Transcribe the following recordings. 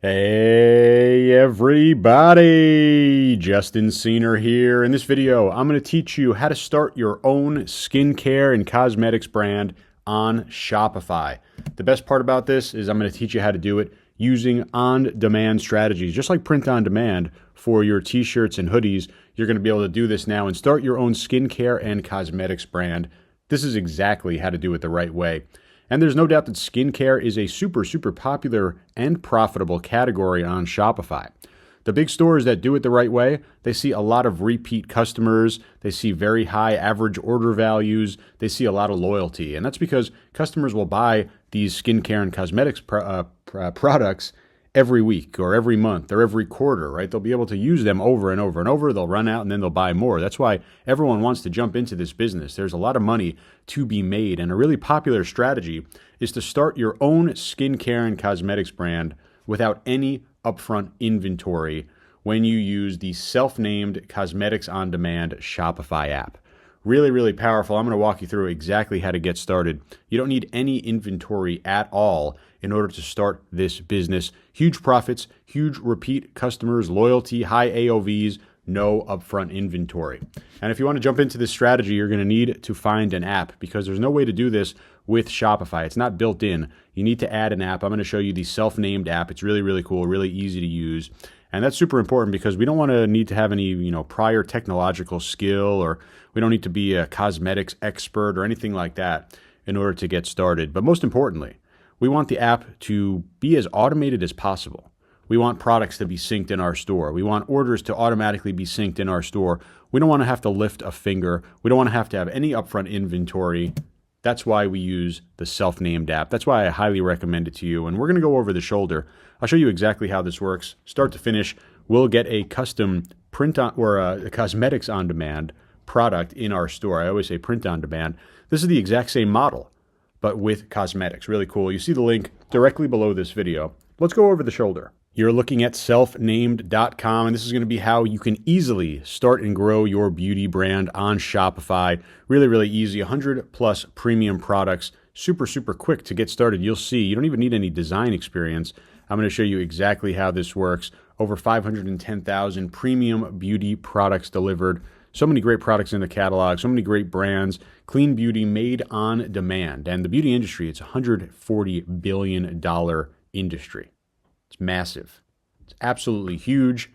Hey everybody, Justin Senior here. In this video, I'm going to teach you how to start your own skincare and cosmetics brand on Shopify. The best part about this is I'm going to teach you how to do it using on-demand strategies, just like print on demand for your t-shirts and hoodies. You're going to be able to do this now and start your own skincare and cosmetics brand. This is exactly how to do it the right way. And there's no doubt that skincare is a super popular and profitable category on Shopify. The big stores that do it the right way, they see a lot of repeat customers, they see very high average order values, they see a lot of loyalty. And that's because customers will buy these skincare and cosmetics products every week or every month or every quarter, right? They'll be able to use them over and over and over. They'll run out and then they'll buy more. That's why everyone wants to jump into this business. There's a lot of money to be made. And a really popular strategy is to start your own skincare and cosmetics brand without any upfront inventory when you use the self-named Cosmetics on Demand Shopify app. Really powerful. I'm going to walk you through exactly how to get started. You don't need any inventory at all in order to start this business. Huge profits, huge repeat customers, loyalty, high AOVs, no upfront inventory. And if you want to jump into this strategy, you're going to need to find an app because there's no way to do this with Shopify. It's not built in. You need to add an app. I'm going to show you the self-named app. It's really cool, really easy to use. And that's super important because we don't want to need to have any, prior technological skill, or we don't need to be a cosmetics expert or anything like that in order to get started. But most importantly, we want the app to be as automated as possible. We want products to be synced in our store. We want orders to automatically be synced in our store. We don't want to have to lift a finger. We don't want to have any upfront inventory. That's why we use the self-named app. That's why I highly recommend it to you. And we're going to go over the shoulder. I'll show you exactly how this works. Start to finish, we'll get a custom print on or a cosmetics on demand product in our store. I always say print on demand. This is the exact same model, but with cosmetics. Really cool. You see the link directly below this video. Let's go over the shoulder. You're looking at selfnamed.com, and this is going to be how you can easily start and grow your beauty brand on Shopify. Really easy. 100 plus premium products. Super quick to get started. You'll see you don't even need any design experience. I'm going to show you exactly how this works. Over 510,000 premium beauty products delivered. So many great products in the catalog, so many great brands, clean beauty made on demand. And the beauty industry, it's a $140 billion industry. It's massive. It's absolutely huge.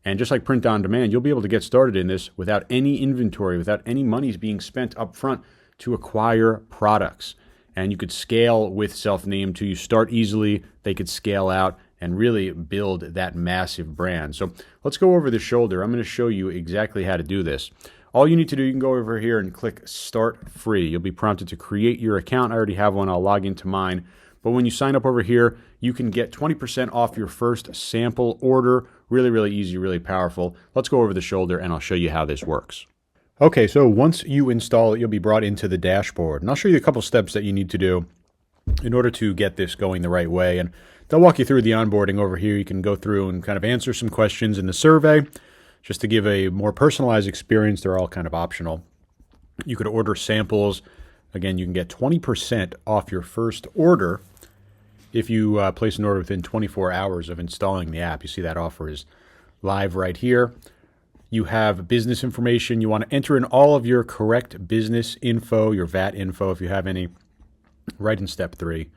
And just like print on demand, you'll be able to get started in this without any inventory, without any monies being spent up front to acquire products. And you could scale with self-named too. You start easily, they could scale out and really build that massive brand. So let's go over the shoulder. I'm going to show you exactly how to do this. All you need to do, you can go over here and click Start Free. You'll be prompted to create your account. I already have one. I'll log into mine. But when you sign up over here, you can get 20% off your first sample order. Really easy, really powerful. Let's go over the shoulder and I'll show you how this works. Okay, so once you install it, you'll be brought into the dashboard. And I'll show you a couple steps that you need to do in order to get this going the right way. And they'll walk you through the onboarding over here. You can go through and kind of answer some questions in the survey just to give a more personalized experience. They're all kind of optional. You could order samples. Again, you can get 20% off your first order if you place an order within 24 hours of installing the app. You see that offer is live right here. You have business information. You want to enter in all of your correct business info, your VAT info if you have any, right in step 3.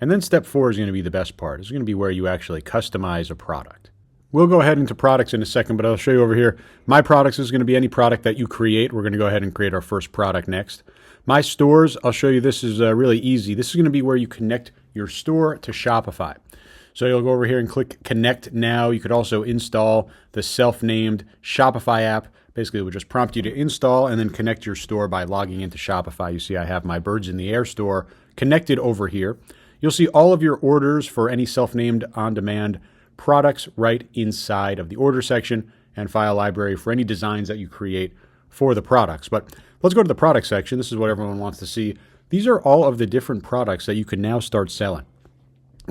And then step 4 is going to be the best part. It's going to be where you actually customize a product. We'll go ahead into products in a second, but I'll show you over here. My products is going to be any product that you create. We're going to go ahead and create our first product next. My stores, I'll show you, this is really easy. This is going to be where you connect your store to Shopify. So you'll go over here and click Connect Now. You could also install the self-named Shopify app. Basically, it would just prompt you to install and then connect your store by logging into Shopify. You see I have my Birds in the Air store connected over here. You'll see all of your orders for any self-named on-demand products right inside of the order section and file library for any designs that you create for the products. But let's go to the product section. This is what everyone wants to see. These are all of the different products that you can now start selling.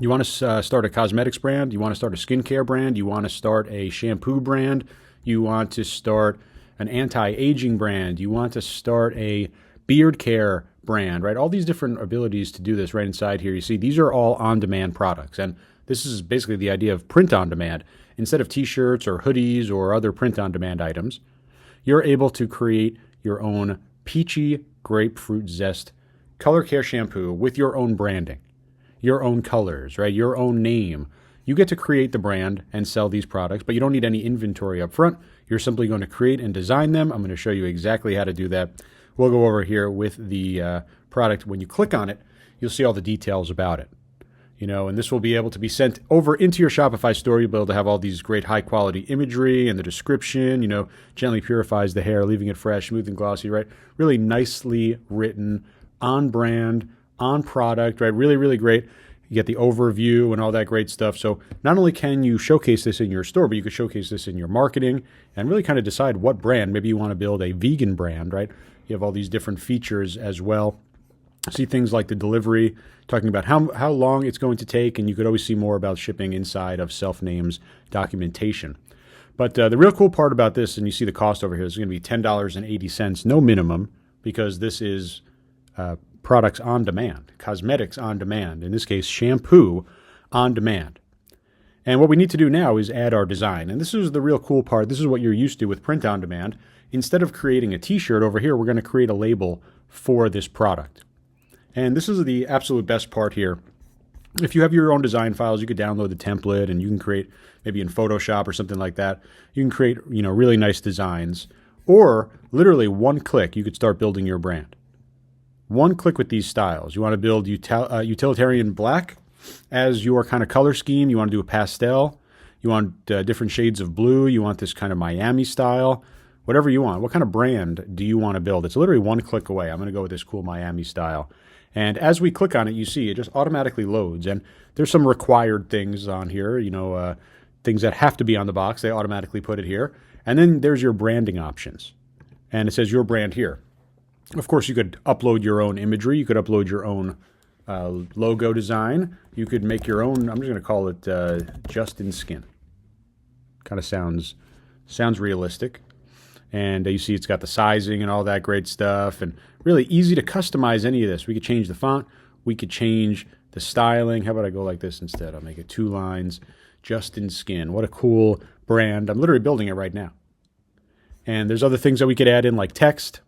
You want to start a cosmetics brand. You want to start a skincare brand. You want to start a shampoo brand. You want to start an anti-aging brand. You want to start a beard care brand, right? All these different abilities to do this right inside here. You see, these are all on-demand products. And This is basically the idea of print on demand. Instead of t-shirts or hoodies or other print on demand items, you're able to create your own peachy grapefruit zest color care shampoo with your own branding, your own colors, right? Your own name. You get to create the brand and sell these products, but you don't need any inventory up front. You're simply going to create and design them. I'm going to show you exactly how to do that. We'll go over here with the product. When you click on it, you'll see all the details about it. And this will be able to be sent over into your Shopify store. You'll be able to have all these great high quality imagery and the description, gently purifies the hair, leaving it fresh, smooth and glossy, right? Really nicely written, on brand, on product, right? Really, really great. You get the overview and all that great stuff. So not only can you showcase this in your store, but you could showcase this in your marketing and really kind of decide what brand. Maybe you want to build a vegan brand, right? You have all these different features as well. See things like the delivery, talking about how long it's going to take, and you could always see more about shipping inside of Selfname's documentation. But the real cool part about this, and you see the cost over here, is going to be $10.80, no minimum, because this is products on demand, cosmetics on demand, in this case, shampoo on demand. And what we need to do now is add our design. And this is the real cool part. This is what you're used to with print on demand. Instead of creating a t-shirt over here, we're going to create a label for this product. And this is the absolute best part here. If you have your own design files, you could download the template and you can create, maybe in Photoshop or something like that, you can create, really nice designs. Or literally one click, you could start building your brand. One click with these styles. You want to build utilitarian black as your kind of color scheme. You want to do a pastel. You want different shades of blue. You want this kind of Miami style. Whatever you want. What kind of brand do you want to build? It's literally one click away. I'm going to go with this cool Miami style. And as we click on it, you see it just automatically loads. And there's some required things on here, things that have to be on the box. They automatically put it here. And then there's your branding options. And it says your brand here. Of course, you could upload your own imagery. You could upload your own logo design. You could make your own. I'm just going to call it Justin Skin. Kind of sounds realistic. And you see it's got the sizing and all that great stuff. And really easy to customize any of this. We could change the font. We could change the styling. How about I go like this instead? I'll make it 2 lines. Justin Skin. What a cool brand. I'm literally building it right now. And there's other things that we could add in like text.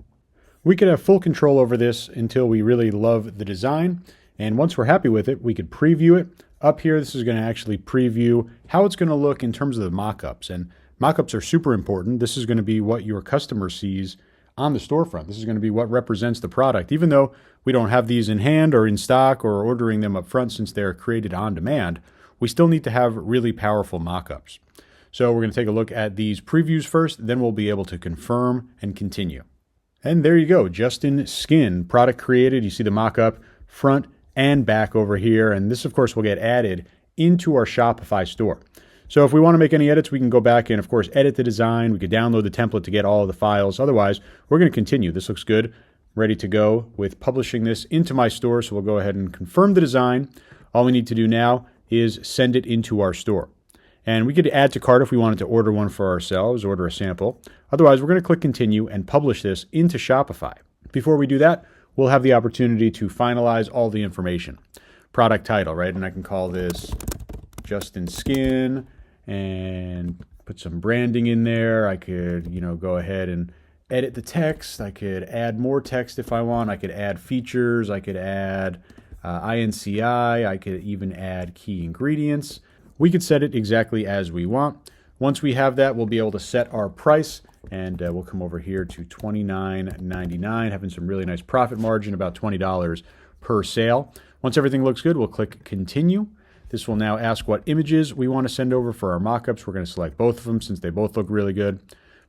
We could have full control over this until we really love the design. And once we're happy with it, we could preview it. Up here, this is going to actually preview how it's going to look in terms of the mock-ups. And mock-ups are super important. This is going to be what your customer sees on the storefront. This is going to be what represents the product. Even though we don't have these in hand or in stock or ordering them up front since they're created on demand, we still need to have really powerful mock-ups. So we're going to take a look at these previews first, then we'll be able to confirm and continue. And there you go, Justin Skin, product created. You see the mock-up front and back over here. And this, of course, will get added into our Shopify store. So if we want to make any edits, we can go back and, of course, edit the design. We could download the template to get all of the files. Otherwise, we're going to continue. This looks good. Ready to go with publishing this into my store. So we'll go ahead and confirm the design. All we need to do now is send it into our store. And we could add to cart if we wanted to order one for ourselves, order a sample. Otherwise, we're going to click continue and publish this into Shopify. Before we do that, we'll have the opportunity to finalize all the information. Product title, right? And I can call this Justin Skin and put some branding in there. I could, go ahead and edit the text. I could add more text if I want. I could add features. I could add INCI. I could even add key ingredients. We could set it exactly as we want. Once we have that, we'll be able to set our price, and we'll come over here to $29.99, having some really nice profit margin, about $20 per sale. Once everything looks good, we'll click continue. This will now ask what images we want to send over for our mockups. We're going to select both of them since they both look really good.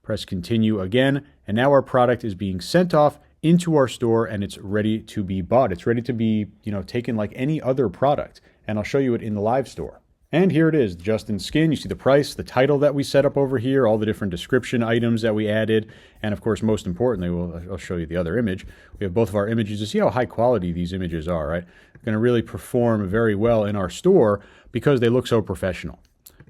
Press continue again, and now our product is being sent off into our store, and it's ready to be bought. It's ready to be, taken like any other product, and I'll show you it in the live store. And here it is, Justin Skin. You see the price, the title that we set up over here, all the different description items that we added, and of course, most importantly, I'll show you the other image. We have both of our images to see how high quality these images are, right? They're going to really perform very well in our store because they look so professional.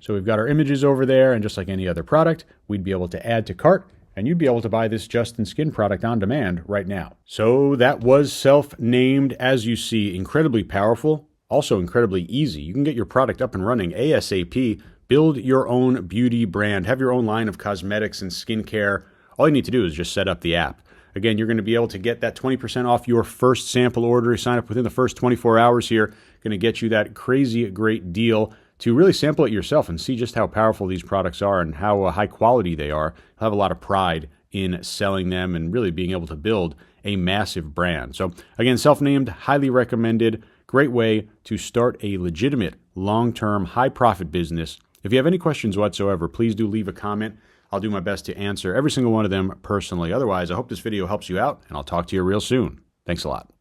So we've got our images over there, and just like any other product, we'd be able to add to cart, and you'd be able to buy this Justin Skin product on demand right now. So that was Selfnamed, as you see, incredibly powerful. Also incredibly easy. You can get your product up and running ASAP, build your own beauty brand, have your own line of cosmetics and skincare. All you need to do is just set up the app. Again, you're going to be able to get that 20% off your first sample order. Sign up within the first 24 hours here. Going to get you that crazy great deal to really sample it yourself and see just how powerful these products are and how high quality they are. You'll have a lot of pride in selling them and really being able to build a massive brand. So again, self-named, highly recommended, great way to start a legitimate, long-term, high-profit business. If you have any questions whatsoever, please do leave a comment. I'll do my best to answer every single one of them personally. Otherwise, I hope this video helps you out, and I'll talk to you real soon. Thanks a lot.